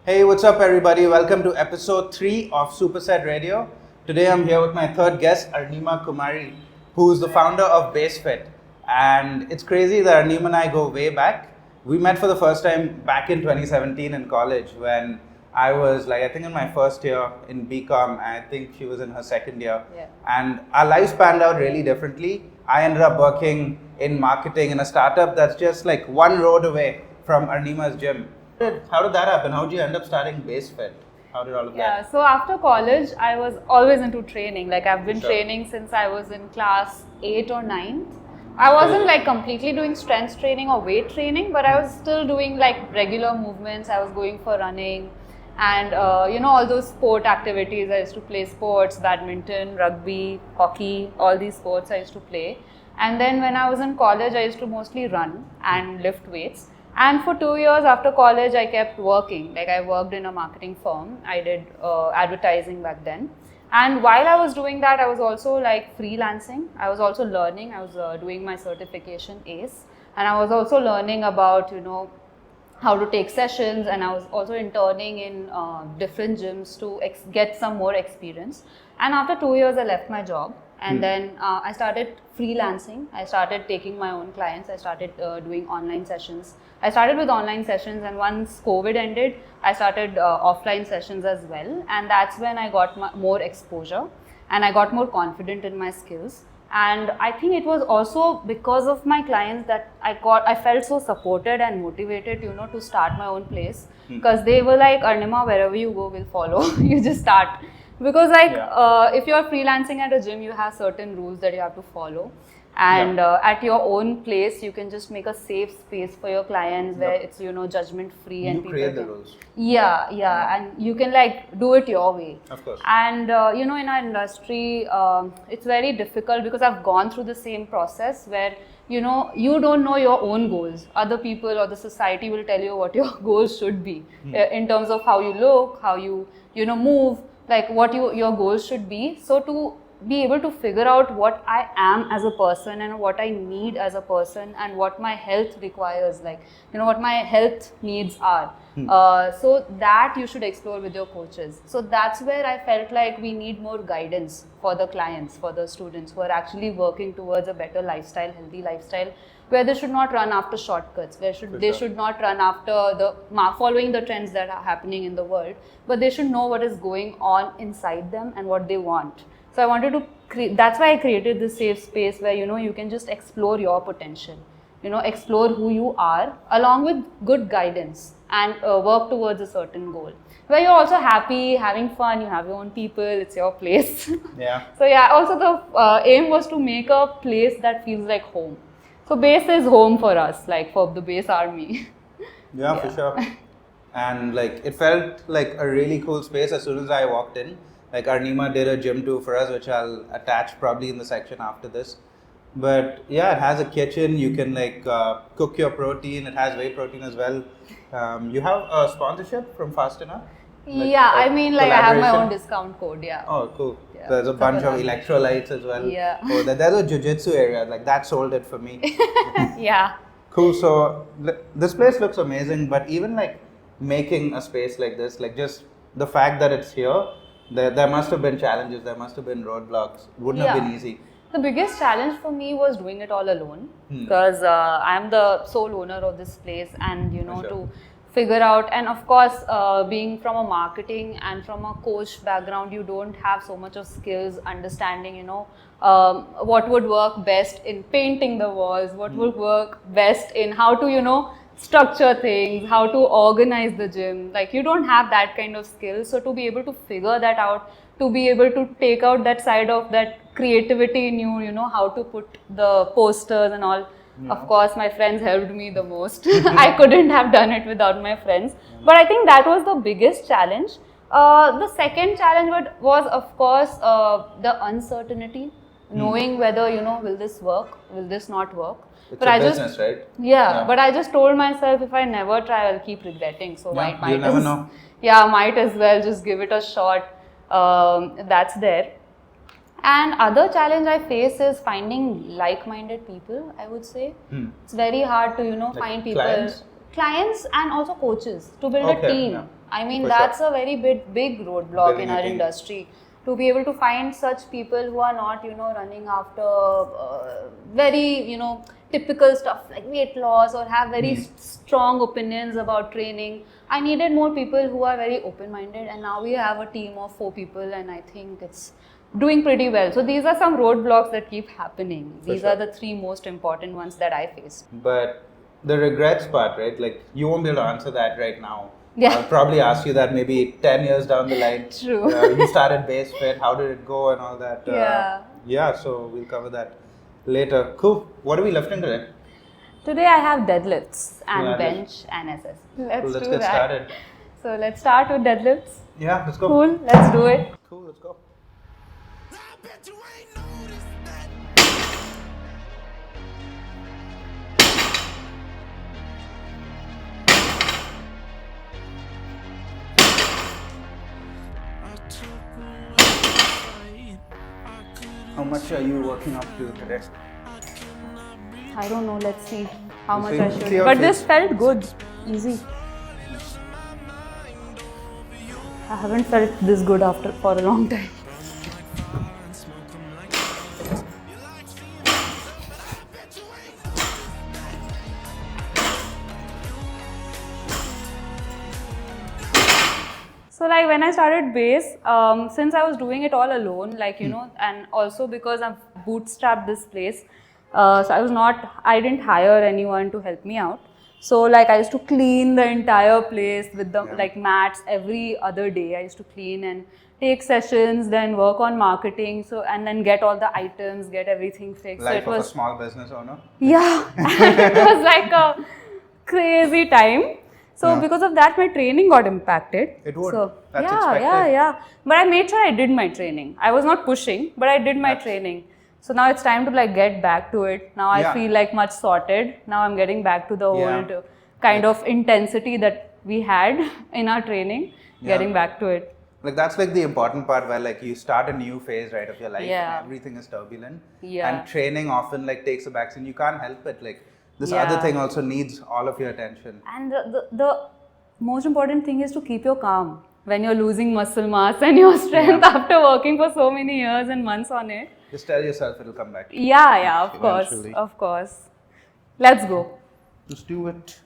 Hey, what's up, everybody? Welcome to episode 3 of Superset Radio. Today I'm here with my third guest, Arnima Kumari, who's the founder of BaseFit. And it's crazy that Arnima and I go way back. We met for the first time back in 2017 in college when I was I think in my first year in BCom. I think she was in her second year. Yeah. And our lives panned out really differently. I ended up working in marketing in a startup that's just like one road away from Arnima's gym. How did that happen? How did you end up starting BaseFit? How did all of that? Yeah, so after college, I was always into training. I've been Sure. training since I was in class 8 or 9. I wasn't completely doing strength training or weight training, but I was still doing regular movements. I was going for running and all those sport activities. I used to play sports, badminton, rugby, hockey, all these sports I used to play. And then when I was in college, I used to mostly run and lift weights. And for 2 years after college, I kept working. I worked in a marketing firm. I did advertising back then. And while I was doing that, I was also freelancing. I was also learning. I was doing my certification ACE. And I was also learning about, how to take sessions. And I was also interning in different gyms to get some more experience. And after 2 years, I left my job. And then I started freelancing. I started taking my own clients. I started doing online sessions. I started with online sessions, and once COVID ended, I started offline sessions as well. And that's when I got more exposure and I got more confident in my skills. And I think it was also because of my clients that I felt so supported and motivated, to start my own place. Because they were like, Arnima, wherever you go, we'll follow. You just start. Because if you're freelancing at a gym, you have certain rules that you have to follow. And at your own place, you can just make a safe space for your clients where it's, judgment free. And you create the rules. Yeah. And you can do it your way. Of course. And, in our industry, it's very difficult because I've gone through the same process where, you don't know your own goals. Other people or the society will tell you what your goals should be in terms of how you look, how you, move, what your goals should be. So to be able to figure out what I am as a person and what I need as a person and what my health requires, what my health needs are. So that you should explore with your coaches. So that's where I felt like we need more guidance for the clients, for the students who are actually working towards a better lifestyle, healthy lifestyle, where they should not run after shortcuts, they should not run after following the trends that are happening in the world, but they should know what is going on inside them and what they want. So I wanted to that's why I created this safe space where, you can just explore your potential, explore who you are along with good guidance and work towards a certain goal. Where you're also happy, having fun, you have your own people, it's your place. Yeah. So also the aim was to make a place that feels like home. So base is home for us, for the base army. Yeah, for sure. And it felt like a really cool space as soon as I walked in. Arnima did a gym tour for us, which I'll attach probably in the section after this. But yeah, it has a kitchen. You can cook your protein. It has whey protein as well. You have a sponsorship from Fast Enough? I have my own discount code. Yeah. Oh, cool. Yeah. There's a bunch of electrolytes as well. Yeah. Oh, there's a Jiu Jitsu area. That sold it for me. Yeah. Cool. So this place looks amazing. But even making a space like this, just the fact that it's here, there must have been challenges, there must have been roadblocks. Wouldn't have been easy. The biggest challenge for me was doing it all alone because I'm the sole owner of this place and, to figure out, and of course, being from a marketing and from a coach background, you don't have so much of skills, understanding, what would work best in painting the walls, what would work best in how to, structure things, how to organize the gym. You don't have that kind of skill. So to be able to figure that out, to be able to take out that side of that creativity in you, how to put the posters and all. Yeah. Of course, my friends helped me the most. I couldn't have done it without my friends. But I think that was the biggest challenge. The second challenge was, of course, the uncertainty, knowing whether, will this work, will this not work. It's a business, right? Yeah, but I just told myself if I never try, I'll keep regretting. So you never know. Yeah, might as well just give it a shot. That's there. And other challenge I face is finding like-minded people, I would say. It's very hard to, find people. Clients And also coaches to build a team. I mean, For that's sure. a very big roadblock Building in a our team. industry. To be able to find such people who are not, running after very, typical stuff like weight loss or have very strong opinions about training. I needed more people who are very open-minded, and now we have a team of 4 people, and I think it's doing pretty well. So these are some roadblocks that keep happening. These sure. are the 3 most important ones that I faced. But the regrets part, right? Like you won't be able to answer that right now. Yeah. I'll probably ask you that maybe 10 years down the line. True. You started base fit. How did it go and all that? Yeah. Yeah. So we'll cover that later. Cool. What are we lifting today? Today I have deadlifts and Yeah, bench and SS. Let's Cool, let's do get that. started. So let's start with deadlifts. Yeah. Let's go. Cool, let's do it. Cool. Let's go. How much are you working up to today? I don't know, let's see how We'll much see. I See should. how it But feels. this felt good, easy. I haven't felt this good for a long time. So like when I started base, since I was doing it all alone, like and also because I've bootstrapped this place, so I didn't hire anyone to help me out. So like I used to clean the entire place with the like mats every other day. I used to clean and take sessions, then work on marketing, so and then get all the items, get everything fixed. Life so of a small business owner. yeah, and it was like a crazy time. So because of that, my training got impacted. It would. So, That's yeah, expected. yeah. But I made sure I did my training. I was not pushing, but I did my training. So now it's time to like get back to it. Now I feel like much sorted. Now I'm getting back to the old kind of intensity that we had in our training. Getting back to it. Like that's like the important part where like you start a new phase, right, of your life and everything is turbulent. And training often like takes a backseat. You can't help it. Like this other thing also needs all of your attention. And the most important thing is to keep your calm when you're losing muscle mass and your strength after working for so many years and months on it. Just tell yourself it'll come back. Yeah, of Eventually. course, of course. Let's go. Let's do it.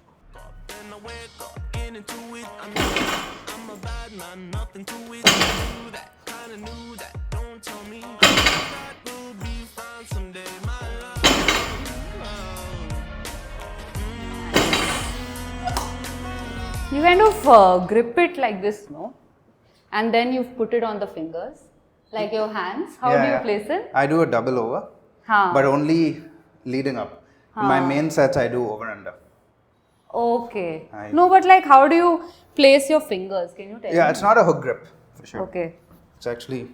You kind of grip it like this, no? And then you put it on the fingers, like your hands. How do you place it? I do a double over, but only leading up. My main sets I do over under. Okay. No, but like how do you place your fingers? Can you tell me? Yeah, it's not a hook grip for sure. Okay. It's actually,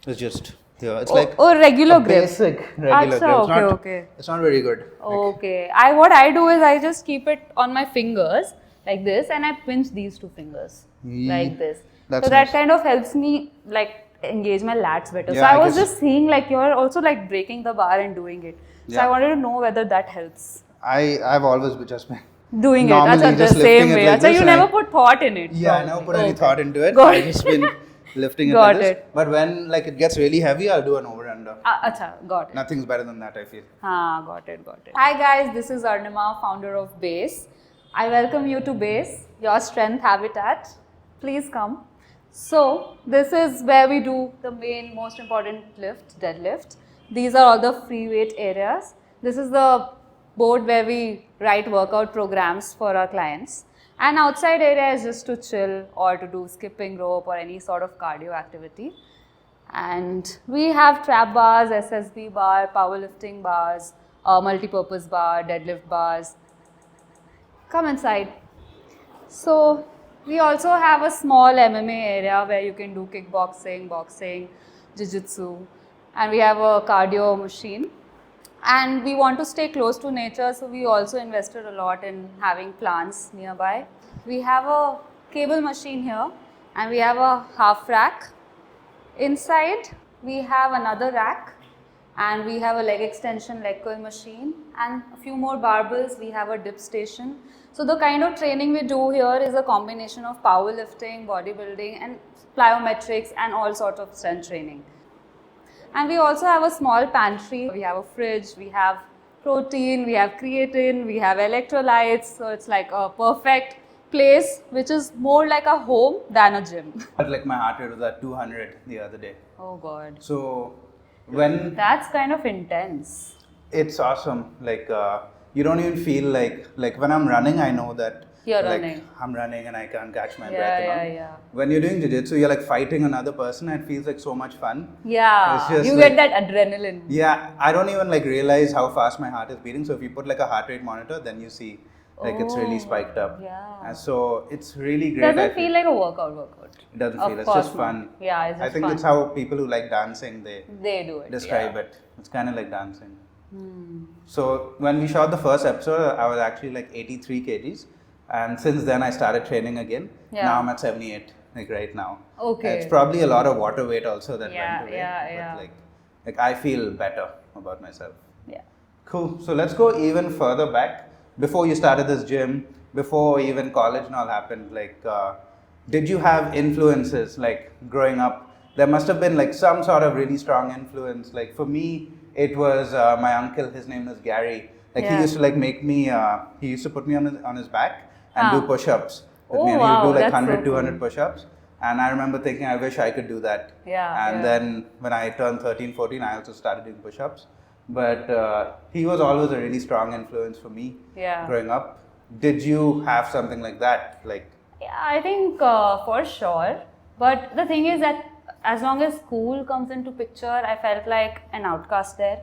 it's just here. It's like regular a grip. basic regular grip. Okay. It's not very good. Okay. What I do is I just keep it on my fingers like this, and I pinch these 2 fingers like this. That's so that kind of helps me like engage my lats better. Yeah, so I I was guess- just seeing like you're also like breaking the bar and doing it. So I wanted to know whether that helps. I've always just been Doing it. normally Achha, the just lifting same it way. like Achha, this you and never put thought in it. Yeah, I never put any thought into it. Got I've just been lifting it Got like this. it. But when like it gets really heavy, I'll do an over under. Acha, got it. Nothing's better than that, I feel. Got it. Hi guys, this is Arnima, founder of Base. I welcome you to Base, your strength habitat. Please come. So, this is where we do the main, most important lift, deadlift. These are all the free weight areas. This is the board where we write workout programs for our clients. And outside area is just to chill or to do skipping rope or any sort of cardio activity. And we have trap bars, SSB bar, powerlifting bars, multi-purpose bar, deadlift bars. Come inside. So we also have a small MMA area where you can do kickboxing, boxing, Jiu Jitsu, and we have a cardio machine. And we want to stay close to nature, so we also invested a lot in having plants nearby. We have a cable machine here, and we have a half rack. Inside, we have another rack, and we have a leg extension, leg curl machine, and a few more barbells. We have a dip station. So the kind of training we do here is a combination of powerlifting, bodybuilding, and plyometrics, and all sorts of strength training. And we also have a small pantry. We have a fridge, we have protein, we have creatine, we have electrolytes. So it's like a perfect place which is more like a home than a gym. But like my heart rate was at 200 the other day. Oh God. So when That's kind of intense. it's awesome, like you don't even feel like when I'm running, I know that You're like running. I'm running and I can't catch my Yeah, breath. You know? yeah. When you're doing jiu-jitsu, you're like fighting another person and it feels like so much fun. Yeah, It's just you like- get that adrenaline. Yeah, I don't even like realize how fast my heart is beating. So if you put like a heart rate monitor, then you see like it's really spiked up. Yeah. And so it's really great. I Doesn't feel like a workout. It doesn't Of feel. It's course just not. fun. Yeah, it's just I think fun. it's how people who like dancing They do it. describe it. It's kind of like dancing. So when we shot the first episode, I was actually like 83 kgs, and since then I started training again. Yeah. Now I'm at 78, like right now. Okay. It's probably a lot of water weight also that Yeah, went away. yeah. But like I feel better about myself. Yeah. Cool. So let's go even further back. Before you started this gym, before even college and all happened, like, did you have influences like growing up? There must have been like some sort of really strong influence. Like for me, it was my uncle. His name is Gary. Like he Yeah. used to like make me. He used to put me on his back and do push-ups with Oh, me, and he wow, would do like that's so 100, 200 cool. push-ups. And I remember thinking, I wish I could do that. Yeah, And yeah. then when I turned 13, 14, I also started doing push-ups. But he was always a really strong influence for me Yeah. growing up. Did you have something like that? Like, Yeah, I think for sure. But the thing is that as long as school comes into picture, I felt like an outcast there.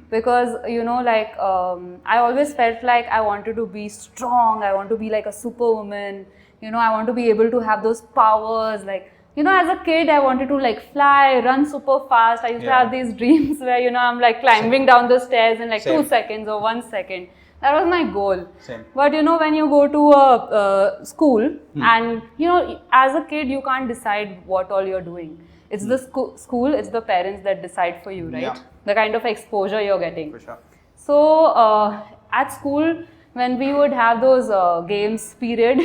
Because, I always felt like I wanted to be strong, I want to be like a superwoman, I want to be able to have those powers. Like, as a kid, I wanted to like fly, run super fast. I used to Yeah. have these dreams where, I'm like climbing down the stairs in like Same. 2 seconds or 1 second. That was my goal. Same. But when you go to a school and as a kid you can't decide what all you're doing. It's the school, it's the parents that decide for you, right? Yeah. The kind of exposure you're getting. for sure. So at school, when we would have those games period,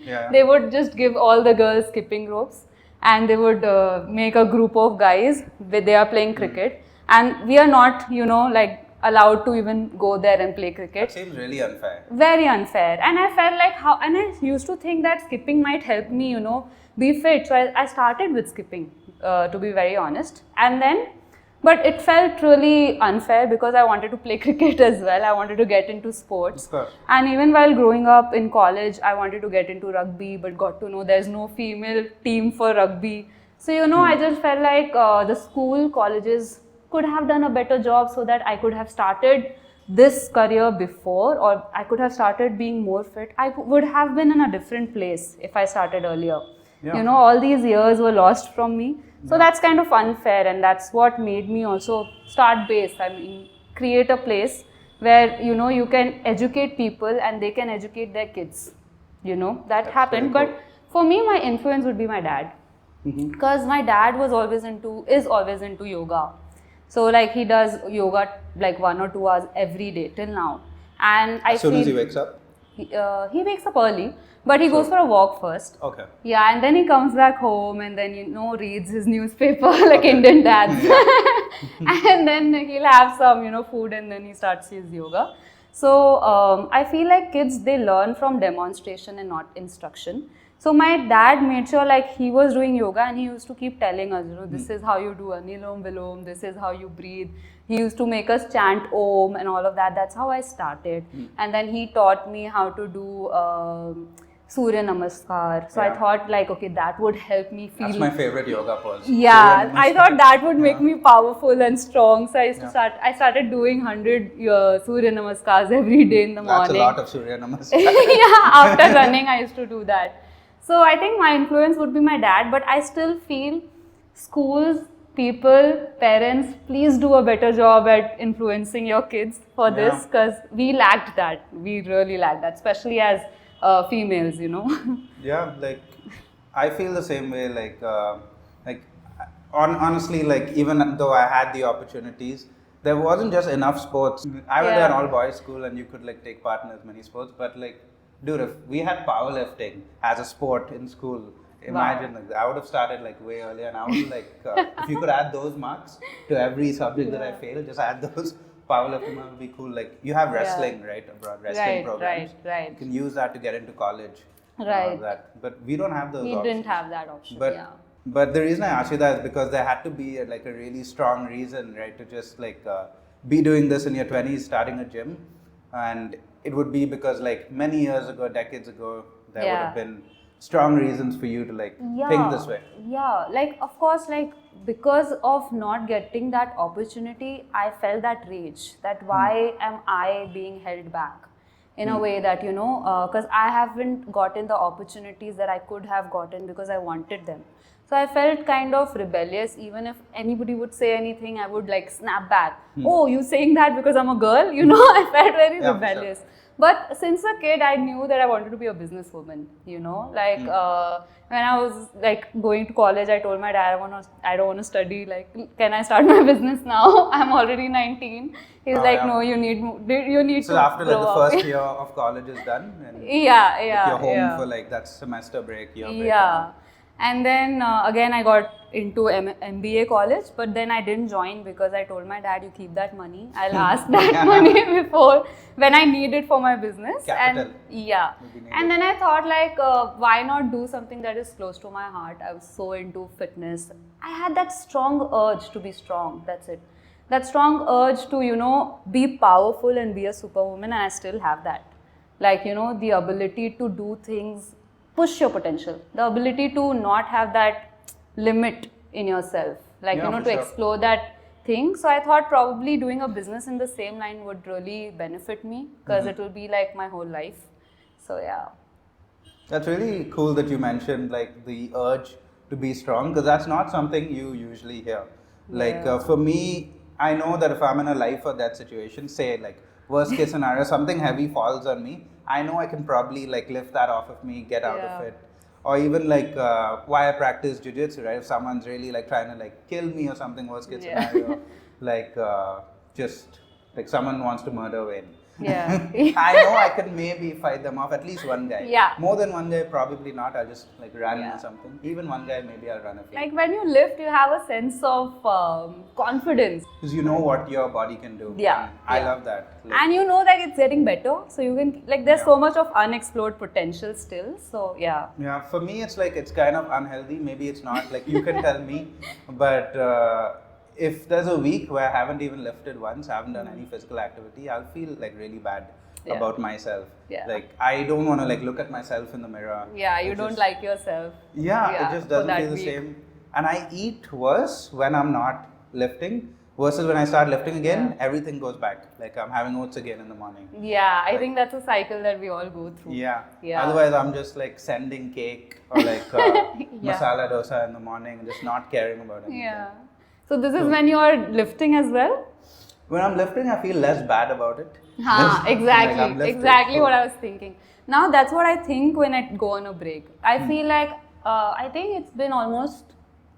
Yeah. they would just give all the girls skipping ropes, and they would make a group of guys where they are playing cricket, and we are not, like allowed to even go there and play cricket. It seems really unfair. Very unfair. And I felt like and I used to think that skipping might help me, be fit. So I started with skipping, to be very honest. And then, but it felt really unfair because I wanted to play cricket as well. I wanted to get into sports. Of course. And even while growing up in college, I wanted to get into rugby, but got to know there's no female team for rugby. So, I just felt like the school, colleges could have done a better job so that I could have started this career before, or I could have started being more fit. I would have been in a different place if I started earlier. Yeah. All these years were lost from me. So that's kind of unfair, and that's what made me also start base. I mean, create a place where, you can educate people and they can educate their kids. That happened. very But for me, my influence would be my dad. Because my dad is always into yoga. So like he does yoga like 1 or 2 hours every day till now. And I As soon as he feel wakes up? he wakes up early, but he goes for a walk first. Okay. Yeah, and then he comes back home and then reads his newspaper like Indian dads. And then he'll have some food and then he starts his yoga. So I feel like kids, they learn from demonstration and not instruction. So my dad made sure like he was doing yoga and he used to keep telling us, this is how you do Anilom Vilom, this is how you breathe. He used to make us chant Om and all of that. That's how I started. And then he taught me how to do Surya Namaskar. So I Yeah. thought like, okay, that would help me feel. That's my favorite yoga pose. Yeah, Surya I Namaskar. thought that would make me powerful and strong. So I used to Yeah. I started doing 100 Surya Namaskars every day in the That's morning. a lot of Surya Namaskar. Yeah, after running, I used to do that. So I think my influence would be my dad, but I still feel schools, people, parents, please do a better job at influencing your kids for Yeah. this, because we lacked that. We really lacked that, especially as females, Yeah, like I feel the same way. Honestly, like even though I had the opportunities, there wasn't just enough sports. I went to Yeah. an all boys school, and you could like take part in as many sports, but like dude, if we had powerlifting as a sport in school, imagine like I would have started like way earlier, and I would like if you could add those marks to every subject that I failed, just add those. Powerlifting would be cool. Like you have wrestling, right? Abroad, wrestling programs. Right. You can use that to get into college. Right. But we don't have those. We options. didn't have that option. But the reason I asked you that is because there had to be like a really strong reason, right, to just like be doing this in your 20s, starting a gym, and it would be because like many years ago, decades ago, there would have been strong reasons for you to like think this way. Yeah, like of course, like because of not getting that opportunity, I felt that rage. That why am I being held back? In a way that, you know, because I haven't gotten the opportunities that I could have gotten because I wanted them. So I felt kind of rebellious. Even if anybody would say anything, I would like snap back. Oh, you saying that because I'm a girl? You know, I felt very rebellious. Sure. But since a kid, I knew that I wanted to be a businesswoman, you know, like when I was like going to college, I told my dad, I don't want to study, like, can I start my business now? I'm already 19. He's no, you need so to after like the first year of college is done, and you're home for like that semester break, and then again I got into MBA college, but then I didn't join because I told my dad, you keep that money, I'll ask that money before when I need it for my business. Capital. And then I thought like why not do something that is close to my heart. I was so into fitness. I had that strong urge to be strong, that's it. That strong urge to, you know, be powerful and be a superwoman, and I still have that. Like, you know, the ability to do things, push your potential, the ability to not have that limit in yourself, like, you know, to explore that thing. So I thought probably doing a business in the same line would really benefit me, because it will be like my whole life. So that's really cool that you mentioned like the urge to be strong, because that's not something you usually hear. Like for me, I know that if I'm in a life or death situation, say like worst case scenario, something heavy falls on me, I know I can probably like lift that off of me, get out of it. Or even like why I practice Jiu Jitsu, right? If someone's really like trying to like kill me or something, worst case scenario, like just like someone wants to murder Wayne. I know I can maybe fight them off, at least one guy. More than one guy, probably not. I'll just like run or something. Even one guy, maybe I'll run a few. Like when you lift, you have a sense of confidence. Because you know what your body can do. I love that. Like, and you know that it's getting better. So you can, like, there's so much of unexplored potential still. So Yeah, for me, it's like, it's kind of unhealthy. Maybe it's not. Like, you can tell me. But if there's a week where I haven't even lifted once, I haven't done any physical activity, I'll feel like really bad about myself. Like I don't want to like look at myself in the mirror. You don't like yourself. It just doesn't feel the same. And I eat worse when I'm not lifting versus when I start lifting again, everything goes back. Like I'm having oats again in the morning. I think that's a cycle that we all go through. Otherwise, I'm just like sending cake or like masala dosa in the morning and just not caring about anything. So this is when you are lifting as well? When I'm lifting, I feel less bad about it. Exactly. Like exactly what I was thinking. Now that's what I think when I go on a break. I feel like, I think it's been almost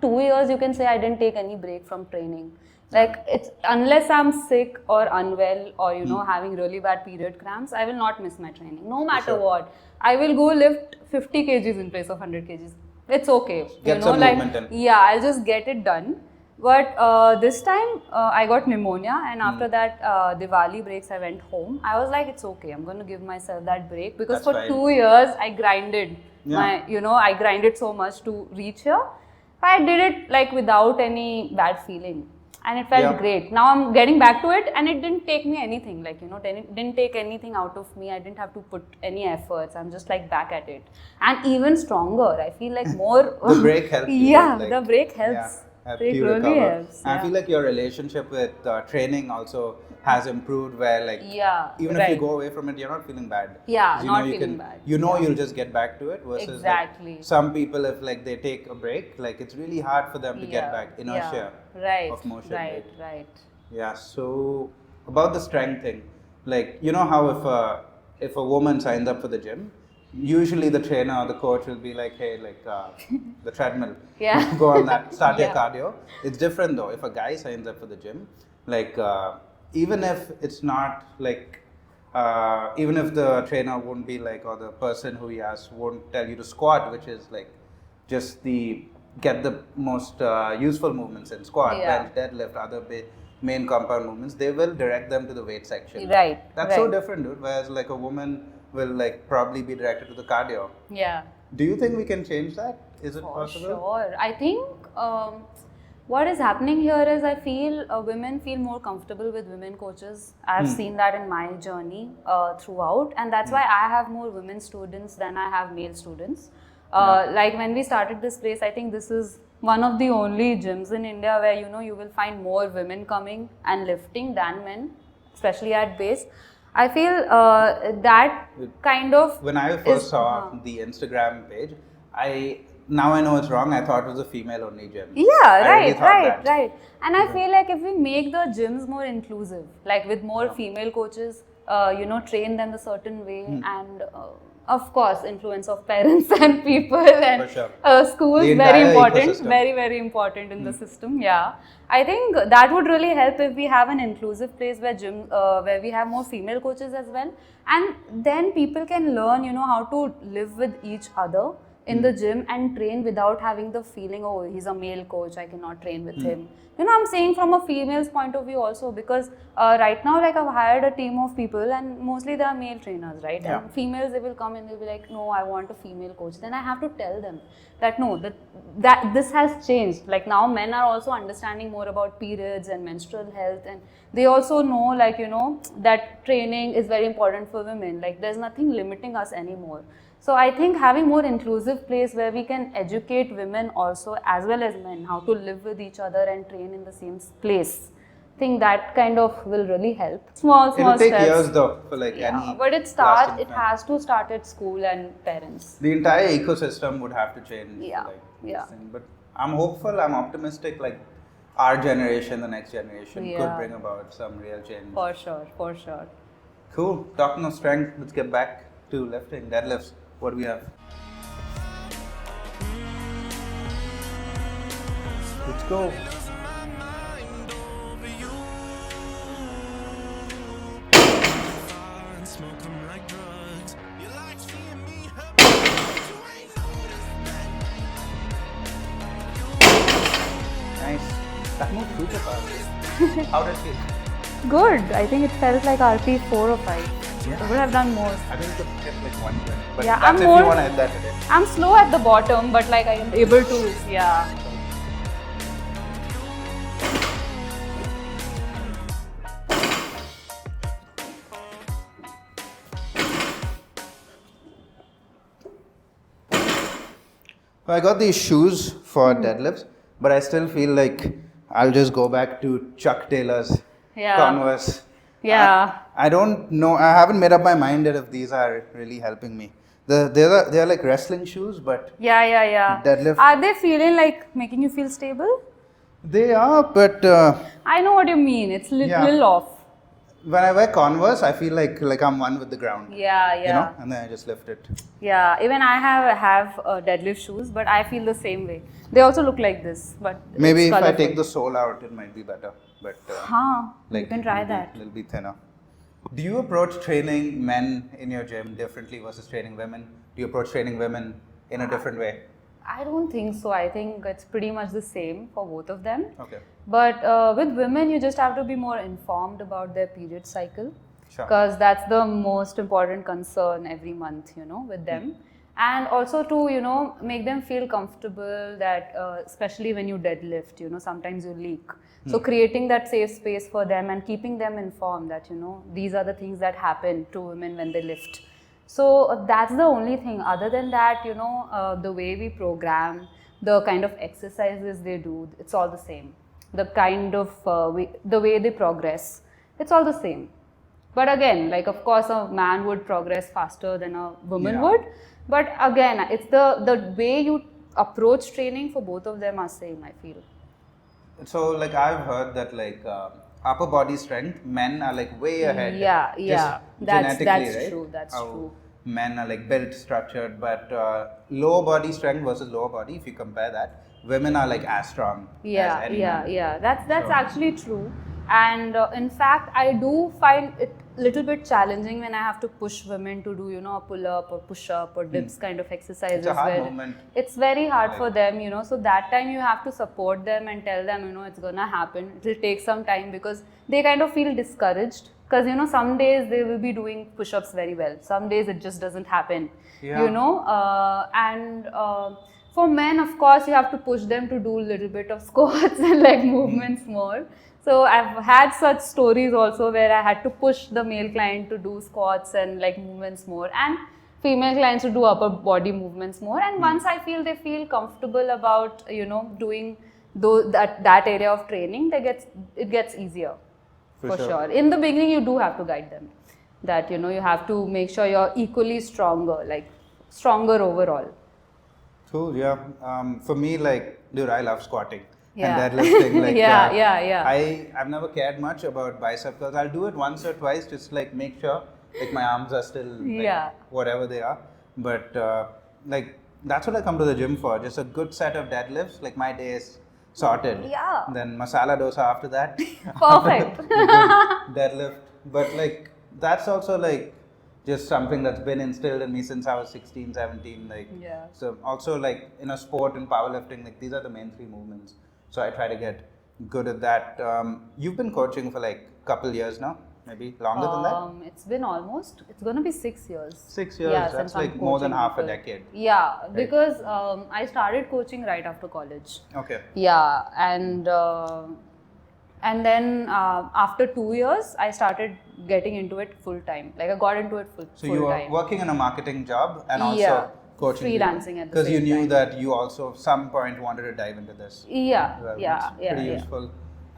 2 years, you can say, I didn't take any break from training. Like it's, unless I'm sick or unwell or, you know, having really bad period cramps, I will not miss my training. No matter what. I will go lift 50 kgs in place of 100 kgs. It's okay. Get some movement in. I'll just get it done. But this time I got pneumonia, and after that Diwali breaks, I went home. I was like, it's okay, I'm going to give myself that break, because for 2 years I grinded. I grinded so much to reach here. I did it like without any bad feeling, and it felt great. Now I'm getting back to it, and it didn't take me anything. Like, you know, it didn't take anything out of me. I didn't have to put any efforts. I'm just like back at it, and even stronger. I feel like more. The break helped. The break helps. It really helps. I feel like your relationship with training also has improved, where like even if you go away from it, you're not feeling bad. Not feeling bad. You know you'll just get back to it, versus like some people, if like they take a break, like it's really hard for them to get back. Inertia of motion. Right. So about the strength thing, like, you know how if a woman signs up for the gym, usually the trainer or the coach will be like, hey, like the treadmill, go on that, start your cardio. It's different though. If a guy signs up for the gym, like even if it's not like even if the trainer won't be like, or the person who he asks won't tell you to squat, which is like just get the most useful movements in squat, bench, deadlift, other main compound movements, they will direct them to the weight section. Right. That's so different, dude. Whereas like a woman will like probably be directed to the cardio. Yeah. Do you think we can change that? Is it possible? Sure. I think what is happening here is I feel women feel more comfortable with women coaches. I've seen that in my journey throughout, and that's why I have more women students than I have male students. Like when we started this place, I think this is one of the only gyms in India where you will find more women coming and lifting than men, especially at base. I feel that kind of when I first saw the Instagram page, now I know it's wrong. I thought it was a female-only gym. Yeah, right. And I feel like if we make the gyms more inclusive, like with more female coaches, train them a certain way, and of course, influence of parents and people and schools, very important, very important in the system. Yeah, I think that would really help if we have an inclusive place where we have more female coaches as well, and then people can learn, how to live with each other in the gym and train without having the feeling, oh, he's a male coach, I cannot train with him. I'm saying from a female's point of view also, because right now, like I've hired a team of people and mostly they are male trainers, right? Yeah. And females, they will come and they'll be like, no, I want a female coach. Then I have to tell them that no, that this has changed. Like now men are also understanding more about periods and menstrual health, and they also know, like, that training is very important for women. Like there's nothing limiting us anymore. So I think having more inclusive place where we can educate women also as well as men how to live with each other and train in the same place. I think that kind of will really help. Small It'll take steps. years though for like any. But it has to start at school and parents. The entire ecosystem would have to change. Yeah. But I'm hopeful, I'm optimistic, like our generation, the next generation could bring about some real change. For sure. Cool. Talking of strength, let's get back to lifting, deadlifts. What do we have? Let's go. Nice. That moved super fast. How did it feel? Good. I think it felt like RP 4 or 5. Yeah. I would have done more. I think it could hit like 120. But Yeah, that's if you want to hit that today. I'm slow at the bottom, but like I am able to, So I got these shoes for deadlifts, but I still feel like I'll just go back to Chuck Taylor's Converse. Yeah. I don't know. I haven't made up my mind yet if these are really helping me. They're like wrestling shoes, but deadlift. Are they feeling like making you feel stable? They are, but I know what you mean. It's little off. When I wear Converse, I feel like I'm one with the ground. Yeah. And then I just lift it. Yeah, even I have deadlift shoes, but I feel the same way. They also look like this, but maybe if I take the sole out, it might be better. But you can try that. A little bit thinner. Do you approach training men in your gym differently versus training women? Do you approach training women in a different way? I don't think so. I think it's pretty much the same for both of them. Okay. But with women, you just have to be more informed about their period cycle. Sure. Because that's the most important concern every month, with them. And also to, make them feel comfortable that, especially when you deadlift, sometimes you leak. So creating that safe space for them and keeping them informed that, these are the things that happen to women when they lift. So that's the only thing. Other than that, the way we program, the kind of exercises they do, it's all the same. The kind of, the way they progress, it's all the same. But again, like of course a man would progress faster than a woman would. But again, it's the way you approach training for both of them are same, I feel. So like I've heard that like upper body strength, men are like way ahead. Yeah. That's right? true. That's true. Men are like built, structured, but lower body strength versus lower body, if you compare that, women are like as strong as any man. That's actually true. And in fact, I do find it little bit challenging when I have to push women to do, a pull-up or push-up or dips kind of exercises. It's a hard where movement. It's very hard for them, so that time you have to support them and tell them, it's gonna happen. It will take some time because they kind of feel discouraged. Because, some days they will be doing push-ups very well. Some days it just doesn't happen, for men, of course, you have to push them to do a little bit of squats and like movements more. So I've had such stories also where I had to push the male client to do squats and like movements more, and female clients to do upper body movements more. And once I feel they feel comfortable about, doing that area of training, it gets easier. For sure. In the beginning, you do have to guide them that, you have to make sure you're equally stronger overall. Cool, yeah. For me, like, dude, I love squatting Yeah. and deadlifting. Like, yeah. I've never cared much about bicep curls. I'll do it once or twice, just like make sure, like my arms are still, like, whatever they are. But like that's what I come to the gym for. Just a good set of deadlifts. Like my day is sorted. Yeah. Then masala dosa after that. Perfect. Good deadlift. But like that's also like just something that's been instilled in me since I was 16, 17. Like, so also like in a sport and powerlifting, like these are the main 3 movements. So I try to get good at that. You've been coaching for like a couple years now, maybe longer than that? It's been it's going to be 6 years. 6 years, Yeah, that's since I'm like more than coaching half a people. decade. Yeah, because I started coaching right after college. Okay. Yeah, and then after 2 years, I started getting into it full time. Like I got into it full time. So you were working in a marketing job and also coaching freelancing at the same time. Because you knew that you also some point wanted to dive into this. Yeah, Well, yeah, it's pretty useful.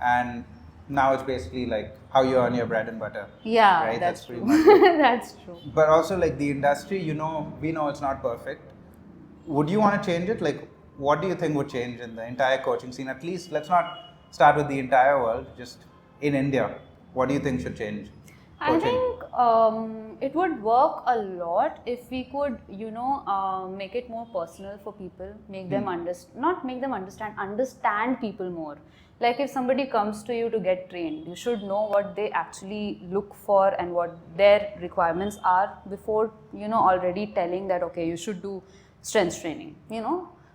And now it's basically like how you earn your bread and butter. Yeah, right? that's pretty true. much it. That's true. But also like the industry, we know it's not perfect. Would you want to change it? Like what do you think would change in the entire coaching scene? At least let's not start with the entire world, just in India. What do you think should change? I think it would work a lot if we could, make it more personal for people, make them understand people more. Like if somebody comes to you to get trained, you should know what they actually look for and what their requirements are before, already telling that, okay, you should do strength training,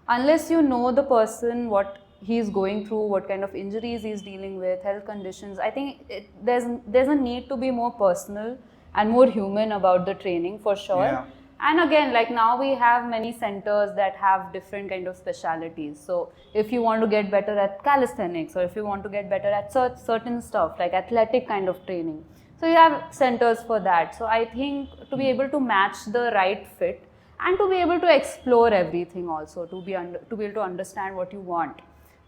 Unless you know the person, what he's going through, what kind of injuries he's dealing with, health conditions. I think there's a need to be more personal and more human about the training for sure. Yeah. And again, like now we have many centers that have different kind of specialities. So if you want to get better at calisthenics or if you want to get better at certain stuff like athletic kind of training, so you have centers for that. So I think to be able to match the right fit and to be able to explore everything also, to be able to understand what you want. I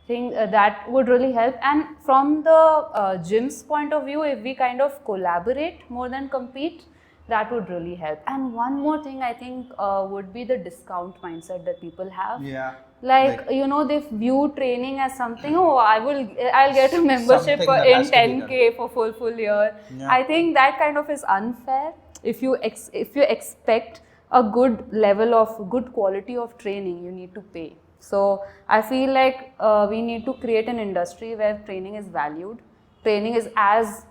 think that would really help. And from the gym's point of view, if we kind of collaborate more than compete, that would really help. And one more thing I think would be the discount mindset that people have. Yeah. Like they view training as something, I'll get a membership in 10K for full year. Yeah. I think that kind of is unfair. If you expect a good level of good quality of training, you need to pay. So I feel like we need to create an industry where training is valued. Training is as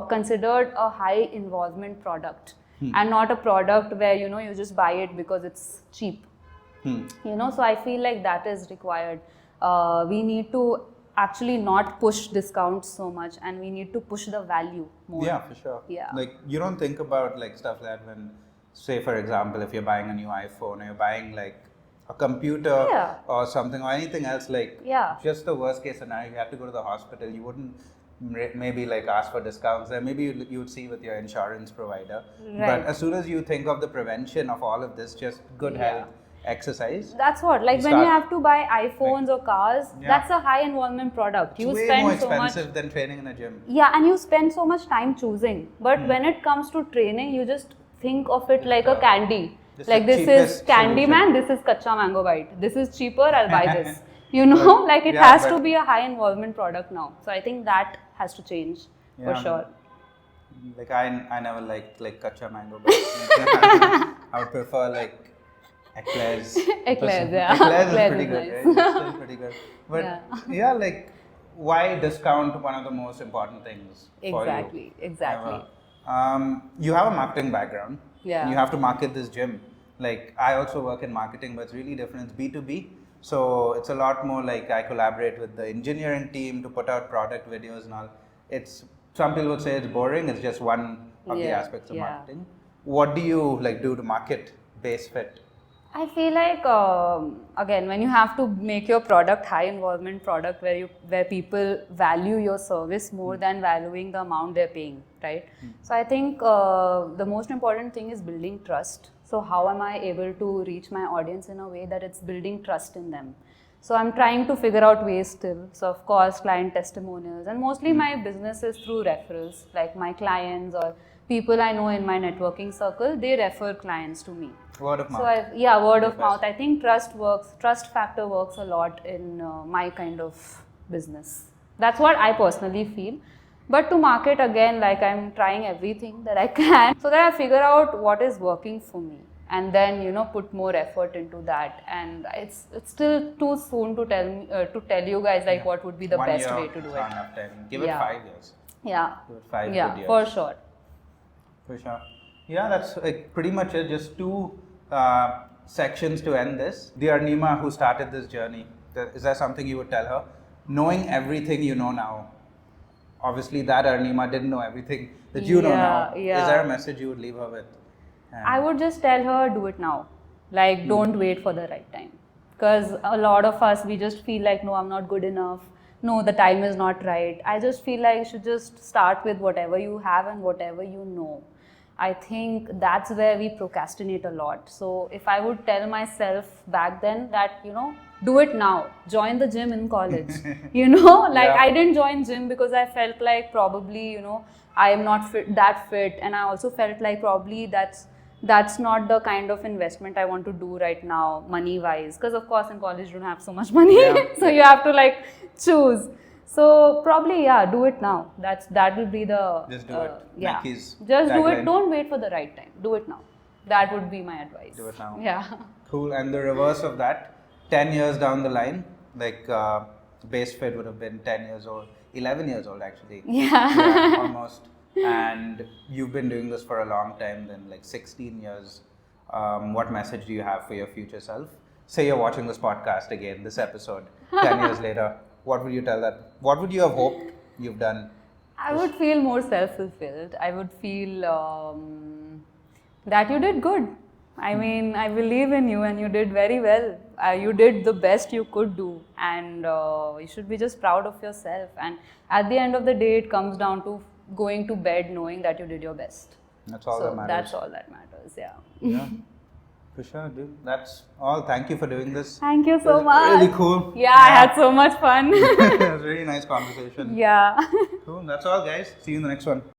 considered a high involvement product and not a product where you just buy it because it's cheap. So I feel like that is required. We need to actually not push discounts so much, and we need to push the value more. Yeah, for sure. Yeah. Like you don't think about like stuff like that when, say for example, if you're buying a new iPhone or you're buying like a computer or something or anything else, like just the worst case scenario, you have to go to the hospital, you wouldn't maybe like ask for discounts there, maybe you would see with your insurance provider. Right. But as soon as you think of the prevention of all of this, just good health, exercise. That's what, like when you have to buy iPhones or cars, that's a high involvement product. You spend way more expensive than training in a gym. Yeah, and you spend so much time choosing. But when it comes to training, you just think of it like a candy. Like this is Candyman, this is Kacha Mango Bite. This is cheaper, I'll buy this. Like it has to be a high involvement product now. So I think that has to change for sure. Like I never liked like Kacha Mango Bite. I would prefer like eclairs. Eclairs, yeah. Eclairs is pretty nice. good, right? It's still pretty good. But like why discount one of the most important things for you? Exactly. You have a marketing background. Yeah. And you have to market this gym. Like I also work in marketing, but it's really different. It's B2B. So it's a lot more like I collaborate with the engineering team to put out product videos and all. It's some people would say it's boring. It's just one of the aspects of marketing. What do you like do to market BaseFit? I feel like again, when you have to make your product high involvement product where people value your service more than valuing the amount they're paying, right? So I think the most important thing is building trust. So how am I able to reach my audience in a way that it's building trust in them? So I'm trying to figure out ways still. So of course, client testimonials, and mostly my business is through referrals, like my clients or people I know in my networking circle, they refer clients to me. Word of mouth. So word of mouth. I think trust works. Trust factor works a lot in my kind of business. That's what I personally feel. But to market again, like I'm trying everything that I can so that I figure out what is working for me, and then put more effort into that. And it's still too soon to tell you guys like what would be the best way to do it. Enough time. Give it 5 years. Yeah. Give it 5 good years. For sure. For sure. Yeah, that's like pretty much it. Just two sections to end this. The Arnima who started this journey, is there something you would tell her? Knowing everything you know now, obviously that Arnima didn't know everything that you know now. Yeah. Is there a message you would leave her with? I would just tell her, do it now. Like, don't wait for the right time. Because a lot of us, we just feel like, no, I'm not good enough. No, the time is not right. I just feel like you should just start with whatever you have and whatever you know. I think that's where we procrastinate a lot. So if I would tell myself back then that, do it now. Join the gym in college. I didn't join gym because I felt like probably, I am not that fit. And I also felt like probably that's not the kind of investment I want to do right now, money-wise. Because of course in college you don't have so much money. So you have to choose. So probably, do it now. That will be the... Just do it. Nike's just do it. Don't wait for the right time. Do it now. That would be my advice. Do it now. Yeah. Cool. And the reverse of that, 10 years down the line, like BaseFit would have been 10 years old, 11 years old actually. Yeah. Almost. And you've been doing this for a long time, then like 16 years. What message do you have for your future self? Say you're watching this podcast again, this episode, 10 years later. What would you tell that? What would you have hoped you've done? I would feel more self-fulfilled. I would feel that you did good. I mean, I believe in you and you did very well. You did the best you could do, and you should be just proud of yourself. And at the end of the day, it comes down to going to bed knowing that you did your best. That's all that matters. That's all that matters, Yeah. For sure, dude. That's all. Thank you for doing this. Thank you so much. Really cool. Yeah, I had so much fun. It was a really nice conversation. Yeah. Cool. That's all, guys. See you in the next one.